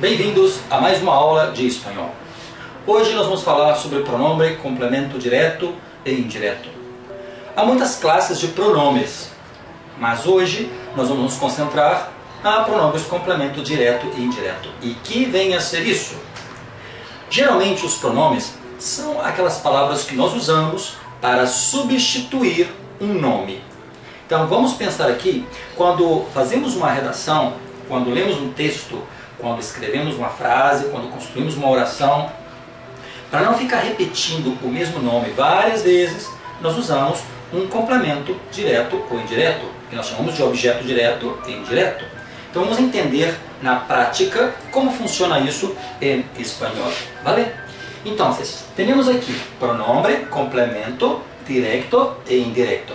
Bem-vindos a mais uma aula de espanhol. Hoje nós vamos falar sobre pronome, complemento direto e indireto. Há muitas classes de pronomes, mas hoje nós vamos nos concentrar a pronomes complemento direto e indireto. E que vem a ser isso? Geralmente os pronomes são aquelas palavras que nós usamos para substituir um nome. Então vamos pensar aqui, quando fazemos uma redação, quando lemos um texto, quando escrevemos uma frase, quando construímos uma oração, para não ficar repetindo o mesmo nome várias vezes, nós usamos um complemento direto ou indireto, que nós chamamos de objeto direto e indireto. Então vamos entender na prática como funciona isso em espanhol. Vale? Então, temos aqui pronome, complemento, direto e indireto.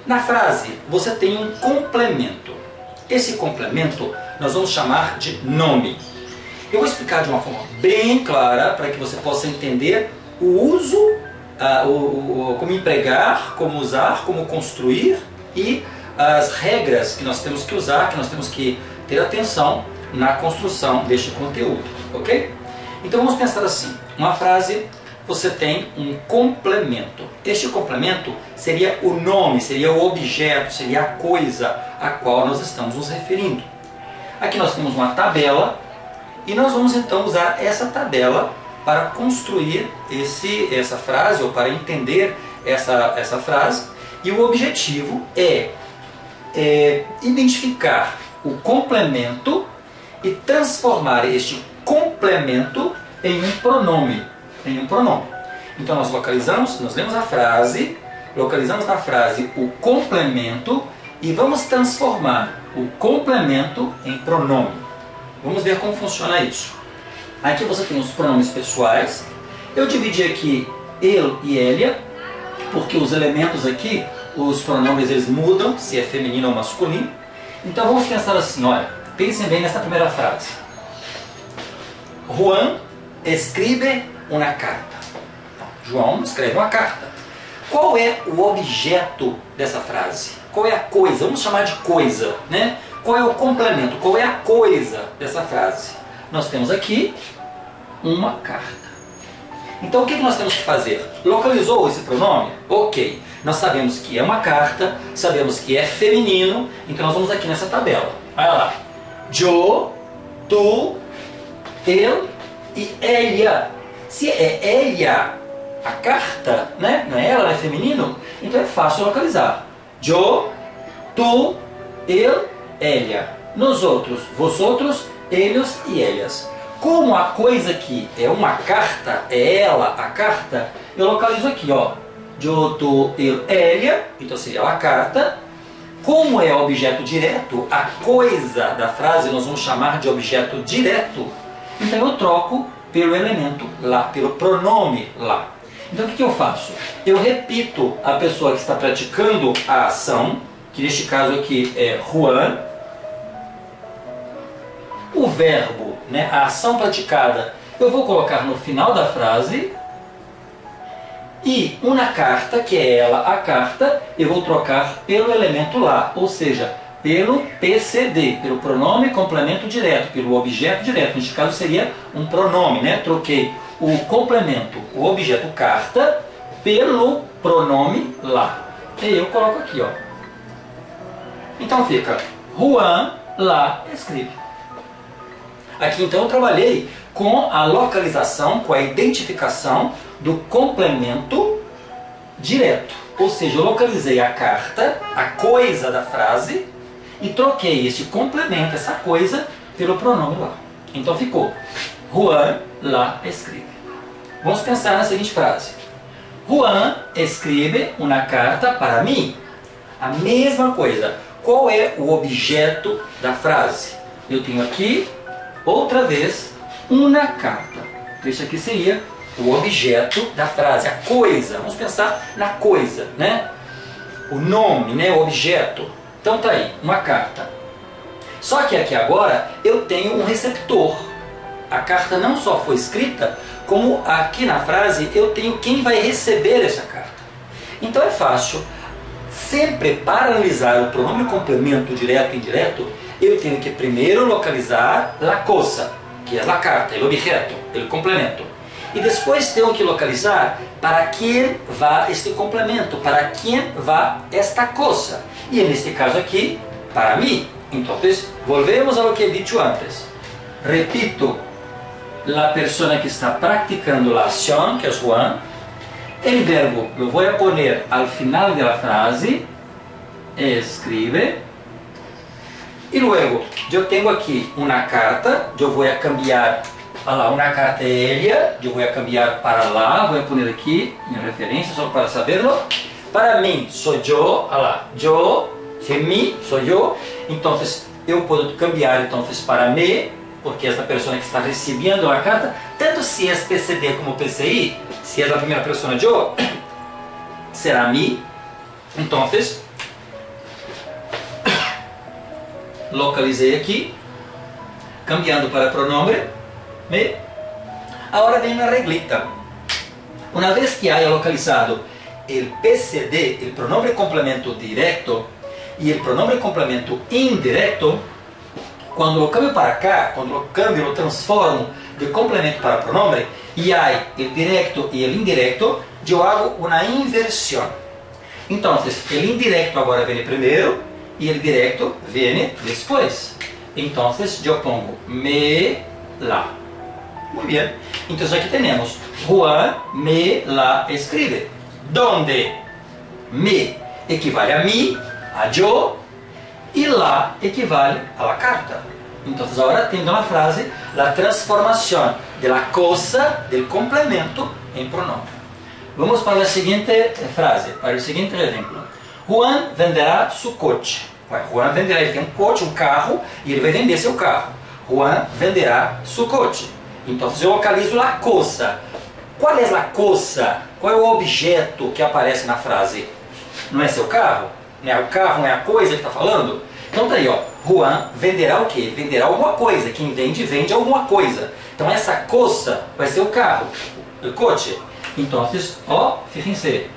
Na frase, você tem um complemento. Esse complemento nós vamos chamar de nome. Eu vou explicar de uma forma bem clara para que você possa entender o uso, como empregar, como usar, como construir e as regras que nós temos que usar, que nós temos que ter atenção na construção deste conteúdo, ok? Então vamos pensar assim, uma frase, você tem um complemento. Este complemento seria o nome, seria o objeto, seria a coisa a qual nós estamos nos referindo. Aqui nós temos uma tabela e nós vamos então usar essa tabela para construir essa frase ou para entender essa frase. E o objetivo é identificar o complemento e transformar este complemento em um pronome. Então nós lemos a frase, localizamos na frase o complemento e vamos transformar o complemento em pronome. Vamos ver como funciona isso. Aqui você tem os pronomes pessoais. Eu dividi aqui ele e ela, porque os elementos aqui, os pronomes eles mudam, se é feminino ou masculino. Então vamos pensar assim, olha, pensem bem nessa primeira frase. Juan escreve uma carta. João escreve uma carta. Qual é o objeto dessa frase? Qual é a coisa? Vamos chamar de coisa, né? Qual é o complemento? Qual é a coisa dessa frase? Nós temos aqui uma carta. Então o que nós temos que fazer? Localizou esse pronome? Ok. Nós sabemos que é uma carta, sabemos que é feminino, então nós vamos aqui nessa tabela. Olha lá. Yo, tu, ele e ella. Se é ella a carta, né? Não é ela, não é feminino, então é fácil localizar. Yo, tu, ele, ella. Nos outros, vosotros, ellos e ellas. Como a coisa aqui é uma carta, é ela a carta, eu localizo aqui, ó. Yo, tu, ele, ella, então seria a carta. Como é objeto direto, a coisa da frase nós vamos chamar de objeto direto. Então eu troco pelo elemento lá, pelo pronome lá. Então o que eu faço? Eu repito a pessoa que está praticando a ação, que neste caso aqui é Juan. O verbo, né, a ação praticada, eu vou colocar no final da frase. E uma carta, que é ela, a carta, eu vou trocar pelo elemento lá, ou seja, pelo PCD, pelo pronome complemento direto, pelo objeto direto. Neste caso seria um pronome, né? Troquei o complemento, o objeto carta, pelo pronome lá. E eu coloco aqui, ó. Então fica Juan lá escreve. Aqui então eu trabalhei com a localização, com a identificação do complemento direto. Ou seja, eu localizei a carta, a coisa da frase, e troquei este complemento, essa coisa, pelo pronome lá. Então ficou Juan lá escreve. Vamos pensar na seguinte frase. Juan escreve uma carta para mim. A mesma coisa. Qual é o objeto da frase? Eu tenho aqui, outra vez, uma carta. Este aqui seria o objeto da frase, a coisa. Vamos pensar na coisa, né? O nome, né? O objeto. Então tá aí, uma carta. Só que aqui agora eu tenho um receptor. A carta não só foi escrita, como aqui na frase eu tenho quem vai receber essa carta. Então é fácil. Sempre para analisar o pronome complemento direto e indireto, eu tenho que primeiro localizar a coisa, que é a carta, o objeto, o complemento. E depois tenho que localizar para quem vai este complemento, para quem vai esta coisa. E neste caso aqui, para mim. Então, volvemos a lo que he dicho antes. Repito, la persona que está practicando la acción, que es Juan, el verbo lo voy a poner al final de la frase, escribe, y luego yo tengo aquí una carta, yo voy a cambiar para una carta ella, yo voy a cambiar para lá, voy a poner aquí en referencia solo para saberlo. Para mí soy yo, yo, de mí soy yo, entonces eu posso cambiar entonces para mí, porque es la persona que está recibiendo la carta, tanto si es PCD como PCI, si es la primera persona yo, será mí. Entonces, localizei aqui, cambiando para pronombre, me. Agora vem uma reglita. Uma vez que haya localizado o PCD, o pronombre complemento direto, e o pronombre complemento indireto, quando eu cambio para cá, quando eu cambio, eu transformo de complemento para pronombre, e há o direto e o indireto, eu hago uma inversão. Então, o indireto agora vem primeiro, e o direto vem depois. Então, eu pongo me lá. Muito bem. Então, aqui temos Juan me la escribe. Donde me equivale a mim, a yo, e lá equivale a la carta. Então, agora tenho na frase a transformação da coisa, do complemento, em pronome. Vamos para a seguinte frase, para o seguinte exemplo. Juan venderá su coche. Juan venderá, ele tem um coche, um carro, e ele vai vender seu carro. Juan venderá su coche. Então, eu localizo a coisa. Qual é a coisa? Qual é o objeto que aparece na frase? Não é seu carro? Não é o carro, não é a coisa que está falando? Então tá aí, ó. Juan venderá o quê? Venderá alguma coisa. Quem vende, vende alguma coisa. Então essa coisa vai ser o carro, o coche. Então, ó, fíjense,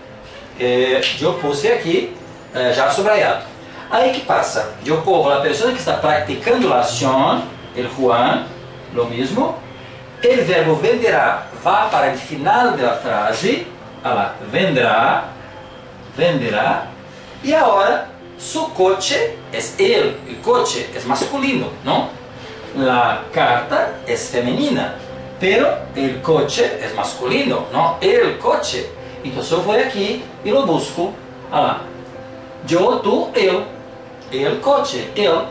eu puse aqui já subrayado. Aí que passa? Eu pongo a pessoa que está praticando a ação, el Juan, lo mismo. O verbo venderá vai para o final da frase, lá, venderá, venderá, e agora su coche es él, el coche es masculino, ¿no? La carta es femenina, pero el coche es masculino, ¿no? El coche. Entonces yo voy aquí y lo busco, lá. Yo, tú, él, el coche, él,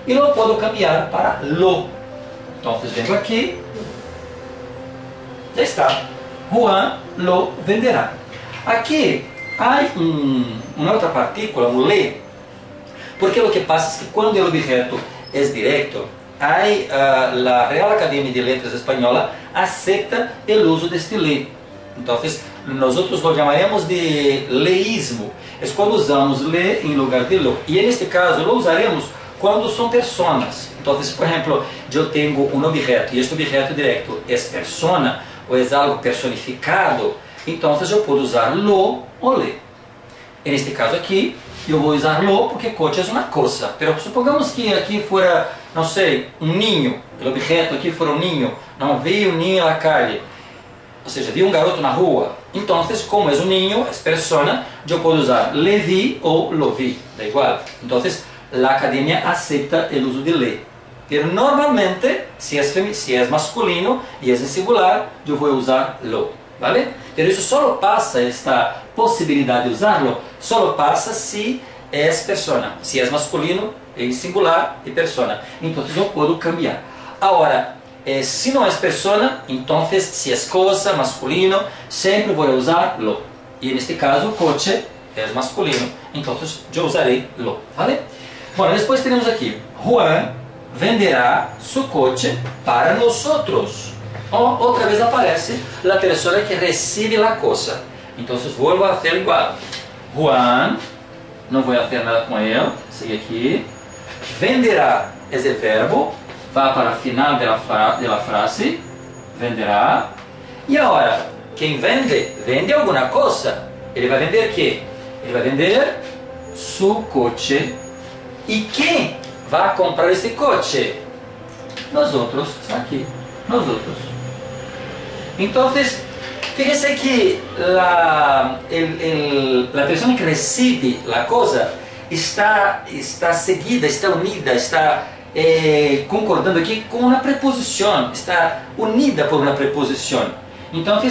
y lo puedo cambiar para lo. Entonces vengo aquí, ya está. Juan lo venderá. Aquí hay una otra partícula, un le, porque lo que pasa es que cuando el objeto es directo, la Real Academia de Letras Española acepta el uso de este le. Entonces, nosotros lo llamaremos de leísmo. Es cuando usamos le en lugar de lo. Y en este caso lo usaremos cuando son personas. Entonces, por ejemplo, yo tengo un objeto y este objeto directo es persona o es algo personificado, entonces yo puedo usar lo o le. En este caso aquí, eu vou usar lo porque coche é uma coisa. Pero supongamos que aqui fora, não sei, um ninho. O objeto aqui fora um ninho. Não vi um ninho na calle. Ou seja, vi um garoto na rua. Então, como é um ninho, é persona, eu posso usar le vi ou lo vi. Da igual. Então, a academia aceita o uso de le. Pero normalmente, se é masculino e é em singular, eu vou usar lo. ¿Vale? Pero isso só passa, esta possibilidade de usá-lo, só passa se é persona. Se é masculino, em singular e persona. Então eu posso cambiar. Agora, se não é persona, então se é coisa, masculino, sempre vou usar lo. E neste caso, coche é masculino, então eu usarei lo. ¿Vale? Bom, depois temos aqui, Juan venderá su coche para nosotros. Outra vez aparece a pessoa que recebe a coisa. Então, vou fazer igual. Juan, não vou fazer nada com ele. Sigue aqui. Venderá é o verbo. Vai para o final da frase. Venderá. E agora, quem vende? Vende alguma coisa. Ele vai vender o quê? Ele vai vender su coche. E quem va a comprar esse coche? Nosotros, está aqui, nosotros. Entonces, fíjese que la persona que recibe la cosa está seguida, está unida, está concordando aqui com uma preposição, está unida por uma preposição. Então, o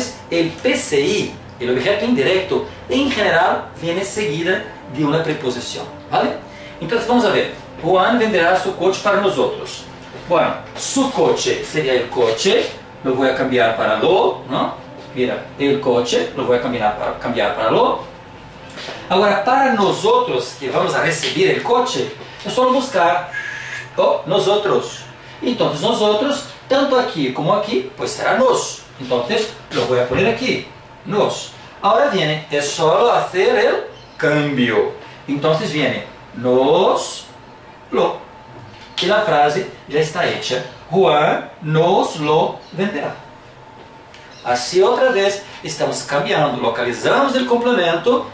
PCI, o objeto indireto, em geral, vem seguida de uma preposição, ¿vale? Então, vamos a ver. Juan venderá su coche para nosotros. Bueno, su coche sería el coche, lo voy a cambiar para lo, ¿no? Mira, el coche, lo voy a cambiar para lo. Ahora, para nosotros, que vamos a recibir el coche, es solo buscar nosotros. Entonces, nosotros, tanto aquí como aquí, pues será nos. Entonces, lo voy a poner aquí, nos. Ahora viene, es solo hacer el cambio. Entonces viene, nos, lo. E a frase já está hecha. Juan nos lo venderá. Assim, outra vez, estamos cambiando, localizamos o complemento,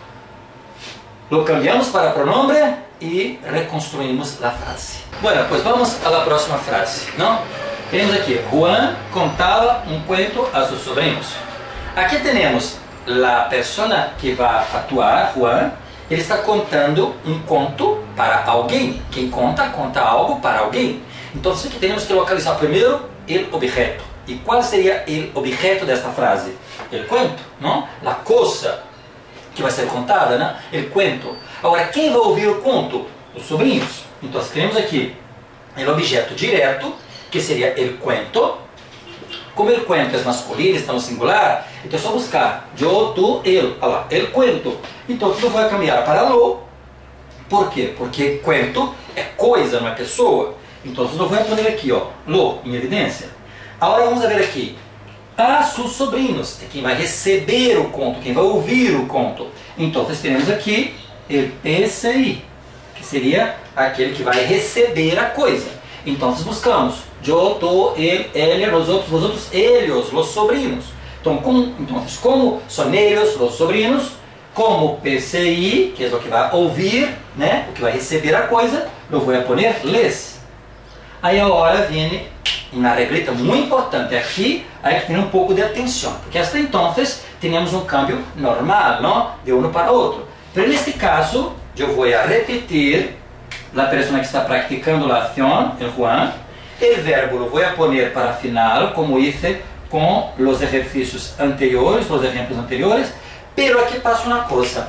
lo cambiamos para pronombre e reconstruímos a frase. Bueno, pues vamos a la próxima frase, ¿no? Temos aqui, Juan contava um cuento a seus sobrinhos. Aqui temos a pessoa que vai atuar, Juan. Ele está contando um conto para alguém. Quem conta, conta algo para alguém. Então, aqui temos que localizar primeiro o objeto. E qual seria o objeto desta frase? O cuento, não? A coisa que vai ser contada, né? O cuento. Agora, quem vai ouvir o conto? Os sobrinhos. Então, temos aqui o objeto direto, que seria o cuento. Como o cuento é masculino, está no singular, então é só buscar eu, tu, ele. Olha lá, el cuento. Então eu vou cambiar para lo. Por quê? Porque cuento é coisa, não é pessoa. Então eu vou poner aqui, ó, lo, em evidência. Agora vamos ver aqui. A seus sobrinhos é quem vai receber o conto, quem vai ouvir o conto. Então teremos aqui o PCI, que seria aquele que vai receber a coisa. Então buscamos eu, tu, ele, nosotros, vosotros, ellos, los sobrinos. Então, como são eles, os sobrinos, como PCI, que é o que vai ouvir, né, o que vai receber a coisa, eu vou poner les. Aí agora vem uma reglita muito importante aqui, aí que tem um pouco de atenção, porque hasta então temos um câmbio normal, não? De um para outro. Mas neste caso, eu vou repetir a pessoa que está praticando a ação, o Juan. El verbo lo voy a poner para final, como hice con los ejercicios anteriores, los ejemplos anteriores, pero aquí pasa una cosa,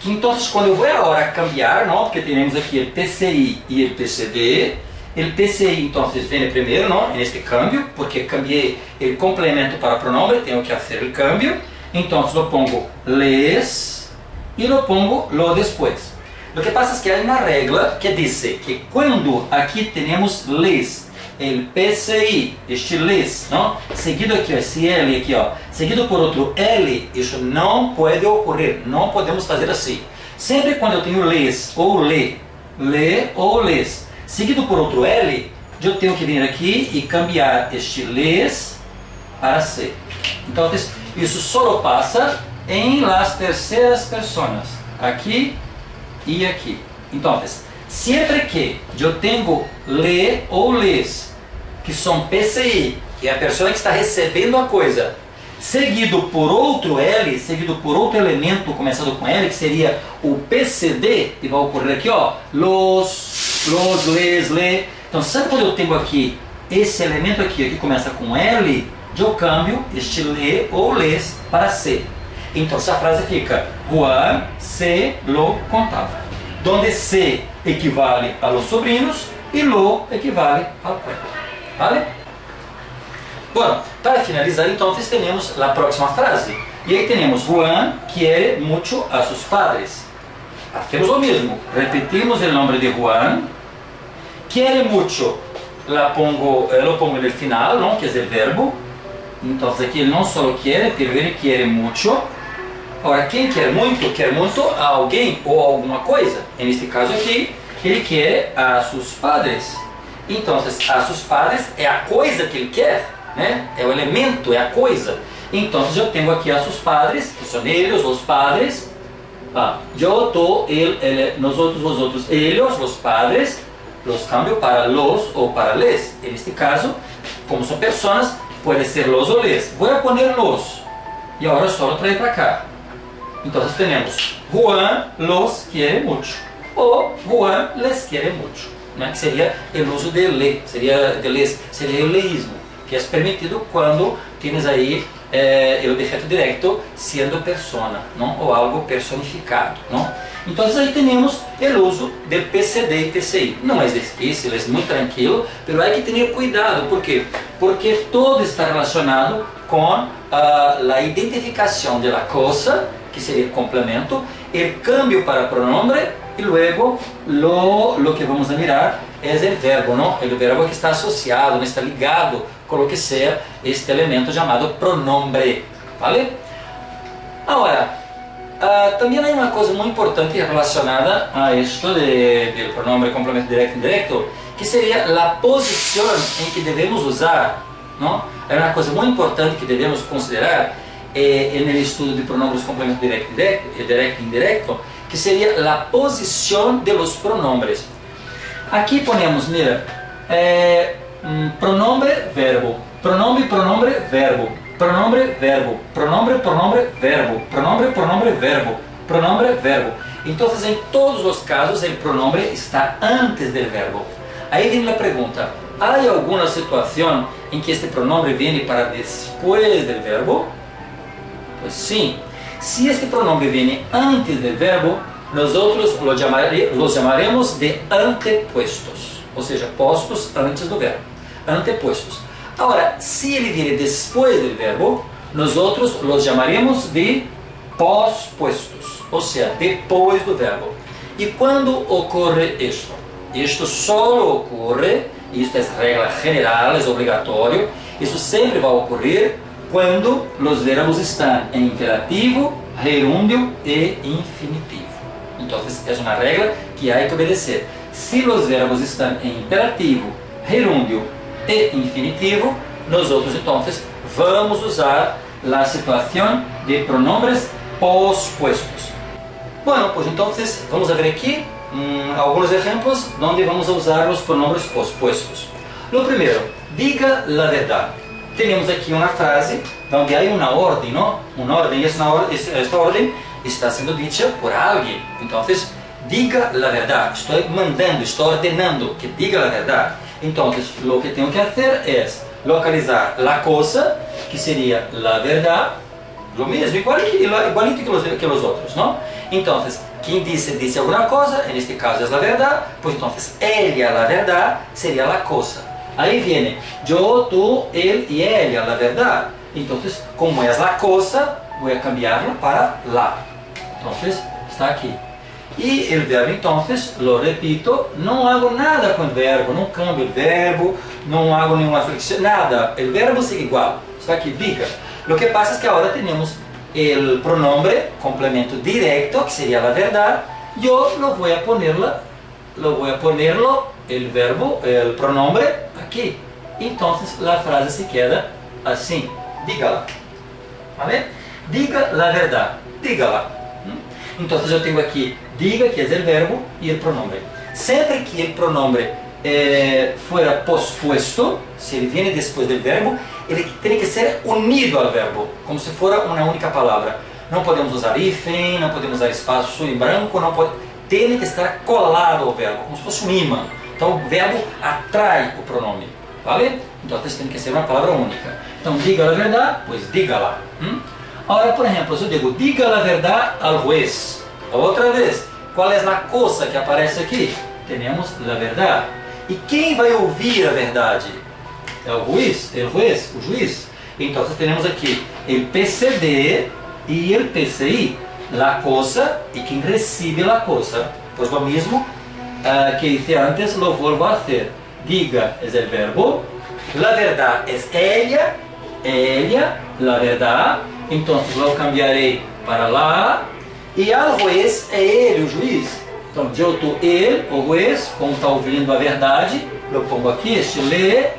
que entonces cuando yo voy ahora a cambiar, ¿no? Porque tenemos aquí el PCI y el PCD, el PCI entonces viene primero, ¿no? En este cambio, porque cambié el complemento para pronombre, tengo que hacer el cambio, entonces lo pongo les y lo pongo lo después. Lo que pasa es que hay una regla que dice que cuando aquí tenemos les, el PCI, este les, ¿no? Seguido aqui, esse L aqui, ó, seguido por outro L, isso não pode ocorrer, não podemos fazer assim. Sempre quando eu tenho les ou le ou les, seguido por outro L, eu tenho que vir aqui e cambiar este les para C. Então, isso só passa em las terceiras pessoas, aqui e aqui. Então, sempre que eu tenho le ou les, que são PCI, que é a pessoa que está recebendo a coisa, seguido por outro L, seguido por outro elemento começado com L, que seria o PCD, e vai ocorrer aqui, ó, los, les, le. Então, sabe quando eu tenho aqui esse elemento aqui, que começa com L, eu cambio este le ou les para C. Então, essa frase fica, Juan se lo contava, donde C equivale a los sobrinos e lo equivale ao cuento. Vale? Bom, para finalizar, então, temos a próxima frase. E aí temos Juan quiere mucho a sus padres. Hacemos lo mismo. Repetimos el nombre de Juan. Quiere mucho. Lo pongo en el final, ¿no? Que es el verbo. Entonces aquí él no solo quiere, pero él quiere mucho. Ahora, quem quer muito a alguém ou alguma coisa. Neste caso aqui, ele quer a seus padres. Então, a seus padres é a coisa que ele quer, né? É o elemento, é a coisa. Então, eu tenho aqui a seus padres, que são eles, os padres. Eu, tu, ele, nosotros, vosotros, ellos, os padres. los cambio para los o para les. En este caso, como son personas, puede ser los o les. Voy a poner los y ahora solo traer para acá. Entonces tenemos Juan los quiere mucho o Juan les quiere mucho, ¿no? Que sería el uso de le, sería de les, sería el leísmo, que es permitido cuando tienes ahí el objeto directo siendo persona, ¿no? O algo personificado, ¿no? Entonces ahí tenemos el uso del PCD y PCI. No es difícil, es muy tranquilo, pero hay que tener cuidado. ¿Por qué? Porque todo está relacionado con la identificación de la cosa, que sería el complemento, el cambio para pronombre y luego lo que vamos a mirar es el verbo, ¿no? El verbo que está asociado, está ligado con lo que sea este elemento llamado pronombre, ¿vale? Ahora, también hay una cosa muy importante relacionada a esto del pronombre complemento directo e indirecto, que sería la posición en que debemos usar, ¿no? Hay una cosa muy importante que debemos considerar en el estudio de pronombres complemento directo e indirecto, que sería la posición de los pronombres. Aquí ponemos, mira, pronombre, verbo, pronombre, pronombre, verbo, pronombre, verbo, pronombre, pronombre, verbo, pronombre, pronombre, verbo, pronombre, verbo. Entonces, en todos los casos, el pronombre está antes del verbo. Ahí viene la pregunta, ¿hay alguna situación en que este pronombre viene para después del verbo? Pues sí. Si este pronombre viene antes del verbo, nosotros los llamaremos de antepuestos, o sea, postos antes del verbo, antepuestos. Ahora, si ele viene después del verbo, nosotros los llamaremos de pospuestos, o sea, después del verbo. ¿Y cuándo ocurre esto? Esto solo ocurre, y esto es regla general, es obligatorio, eso siempre va a ocurrir cuando los verbos están en imperativo, gerundio e infinitivo. Entonces es una regla que hay que obedecer. Si los verbos están en imperativo, gerundio e infinitivo, nosotros entonces vamos a usar la situación de pronombres pospuestos. Bueno, pues entonces vamos a ver aquí algunos ejemplos donde vamos a usar los pronombres pospuestos. Lo primero, diga la verdad. Tenemos aquí una frase donde hay una orden, ¿no? Una orden, y esta orden está siendo dicha por alguien. Entonces, diga la verdad. Estoy mandando, estoy ordenando que diga la verdad. Entonces, lo que tengo que hacer es localizar la cosa, que sería la verdad, lo mismo, igualito que los otros, ¿no? Entonces, quien dice alguna cosa, en este caso es la verdad, pues entonces ella, la verdad, sería la cosa. Ahí viene yo, tú, él y ella, la verdad. Entonces, como es la cosa, voy a cambiarla para la. Entonces, está aquí. Y el verbo, entonces, lo repito, no hago nada con el verbo, no cambio el verbo, no hago ninguna flexión, nada. El verbo sigue igual, está aquí, diga. Lo que pasa es que ahora tenemos el pronombre complemento directo, que sería la verdad. Yo voy a ponerlo, el verbo, el pronombre, aquí. Entonces la frase se queda así, dígala. ¿Vale? Diga la verdad, dígala. Entonces yo tengo aquí diga, que es el verbo, y el pronombre. Siempre que el pronombre fuera pospuesto, si él viene después del verbo, ele tem que ser unido ao verbo, como se fuera uma única palavra. Não podemos usar hífen, não podemos usar espaço em branco, tem que estar colado ao verbo, como se fosse um imã. Então o verbo atrai o pronome, ¿vale? Então tem que ser uma palavra única. Então diga a verdade, pues dígala. Agora, por exemplo, se eu digo diga a verdade al juez, outra vez, qual é a coisa que aparece aqui? Temos a verdade. E quem vai ouvir a verdade? É o juiz, o juiz. Então temos aqui o PCD e o PCI, la cosa e quem recebe la cosa. Pues lo mismo que hice antes lo vuelvo a hacer. Diga es el verbo, la verdad es ella, la verdad. Entonces lo cambiaré para la, e al juez é ele, o juiz. Então eu, tu, ele, o juez, como está ouvindo a verdade, eu pongo aqui este le.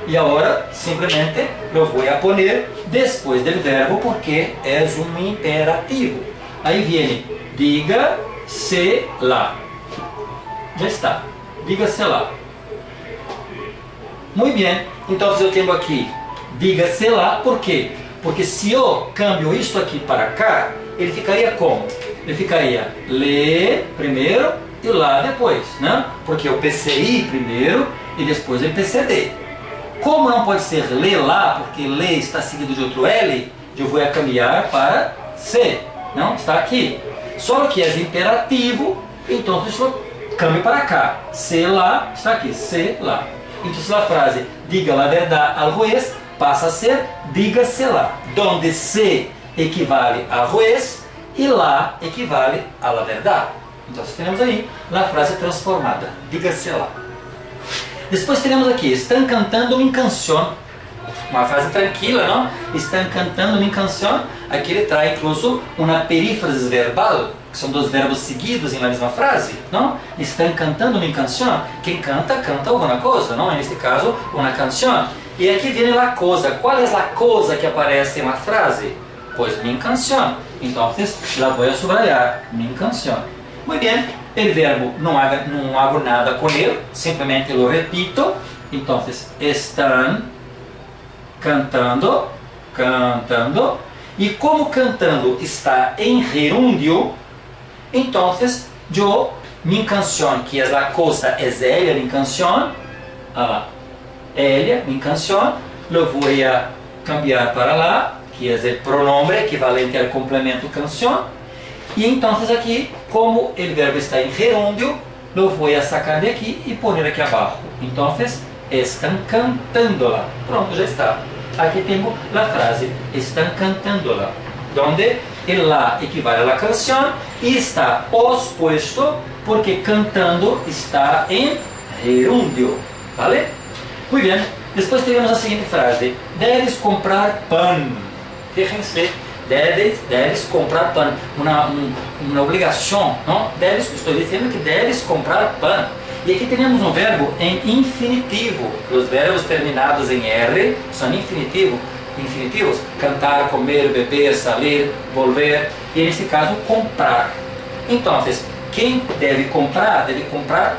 E agora, simplesmente, eu vou a poner depois do verbo porque é um imperativo. Aí vem, diga-se lá. Já está. Diga-se lá. Muito bem, então eu tenho aqui, diga-se lá, por quê? Porque se eu cambio isto aqui para cá, ele ficaria como? Ele ficaria le primeiro e lá depois, né? Porque o PCI primeiro e depois o PCD. Como não pode ser le lá, porque le está seguido de outro L, eu vou cambiar para C, não? Está aqui. Só que é imperativo, então eu cambio para cá. C lá, está aqui, C lá. Então a frase diga la verdade al juez passa a ser diga-se lá, donde C equivale a juez e lá equivale a la verdade. Então temos aí a frase transformada, diga-se lá. Depois temos aqui, estão cantando uma canção, uma frase tranquila, não? Estão cantando uma canção. Aqui ele traz incluso uma perífrase verbal, que são dois verbos seguidos na mesma frase, não? Estão cantando uma canção. Quem canta, canta alguma coisa, não? Neste caso, uma canção. E aqui vem a coisa. Qual é a coisa que aparece na frase? Pois, minha canção. Então, la vou a subrayar, minha canção. Muito bem. O verbo não hago nada com ele, simplesmente lo repito. Então, estão cantando, cantando. E como cantando está em gerúndio, então, minha canção, que é a coisa, é ela, minha canção, ela, minha canção, lo vou a cambiar para lá, que é o pronome equivalente ao complemento canção. E então aqui, como o verbo está em gerúndio, lo vou a sacar de aqui e pôr aqui abaixo. Então, estão cantando lá. Pronto, já está. Aqui tenho a frase, estão cantando lá. Donde el lá equivale à canção e está posposto porque cantando está em gerúndio. Vale? Muito bem. Depois temos a seguinte frase: deves comprar pão. Fíjense. Deves comprar pão, uma obrigação, não? Estou dizendo que deves comprar pão. E aqui temos um verbo em infinitivo. Os verbos terminados em R são infinitivos. Cantar, comer, beber, sair, volver. E nesse caso, comprar. Então, quem deve comprar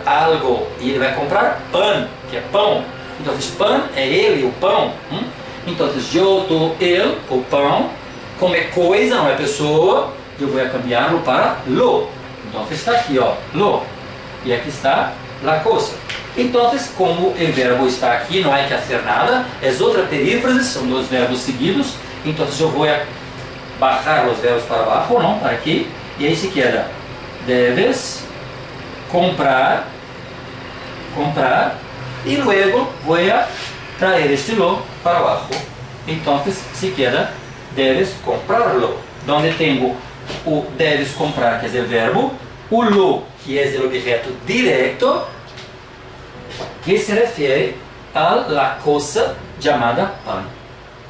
algo. E ele vai comprar pão, que é pão. Então, pão é ele, o pão. Então, eu, tu, ele, o pão. Como é coisa, não é pessoa, eu vou cambiá-lo para lo. Então está aqui, ó, lo. E aqui está la coisa. Então, como o verbo está aqui, não há que fazer nada, é outra perífrase, são dois verbos seguidos. Então eu vou bajar os verbos para baixo, não, para aqui. E aí se queda, deves comprar, e luego vou trazer este lo para baixo. Então se queda, deves comprarlo, donde tenho o deves comprar, que é o verbo, o lo, que é o objeto direto, que se refere a la cosa chamada pão.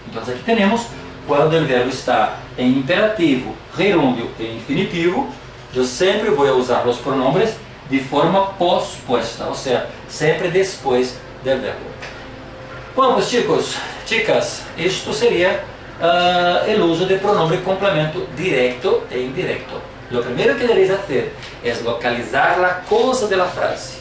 Então aqui temos, quando o verbo está em imperativo, gerúndio e infinitivo, eu sempre vou usar os pronombres de forma posposta, ou seja, sempre depois do verbo. Bom, pues chicas, isto seria o uso de pronome complemento directo e indirecto. Lo primero que deberéis hacer es localizar la cosa de la frase.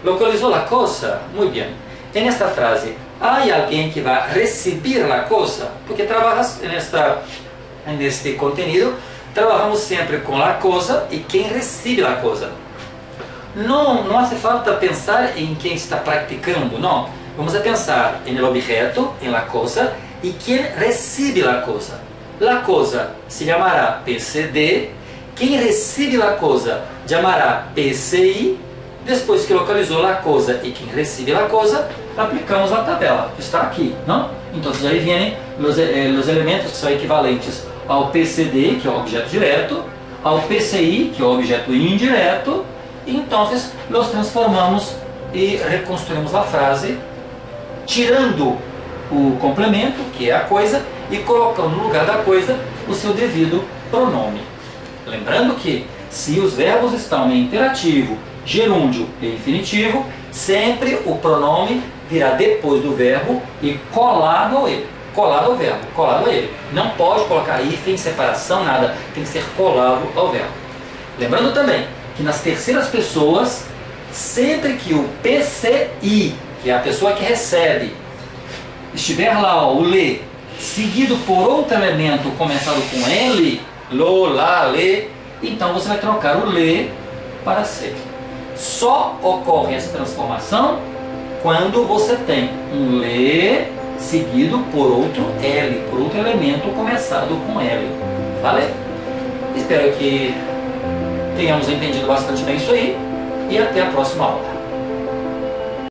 ¿Localizó la cosa? Muy bien. En esta frase, ¿hay alguien que va a recibir la cosa? Porque trabajas en este contenido, trabajamos siempre con la cosa y quien recibe la cosa. Não hace falta pensar em quem está praticando, não. Vamos a pensar en el objeto, en la cosa, e quem recebe a coisa. A coisa se chamará PCD, quem recebe a coisa chamará PCI. Depois que localizou a coisa e quem recebe a coisa, aplicamos a tabela, que está aqui, não? Então aí vêm os elementos que são equivalentes ao PCD, que é o objeto direto, ao PCI, que é o objeto indireto, e então nós transformamos e reconstruímos a frase, tirando o complemento, que é a coisa, e colocando no lugar da coisa o seu devido pronome. Lembrando que se os verbos estão em imperativo, gerúndio e infinitivo, sempre o pronome virá depois do verbo e colado a ele. Colado ao verbo, colado a ele. Não pode colocar hífen, separação, nada. Tem que ser colado ao verbo. Lembrando também que nas terceiras pessoas, sempre que o PCI que é a pessoa que recebe, estiver lá, ó, o lê, seguido por outro elemento começado com L, lo, lá, lê, então você vai trocar o lê para ser. Só ocorre essa transformação quando você tem um lê seguido por outro L, por outro elemento começado com L. Vale? Espero que tenhamos entendido bastante bem isso aí e até a próxima aula.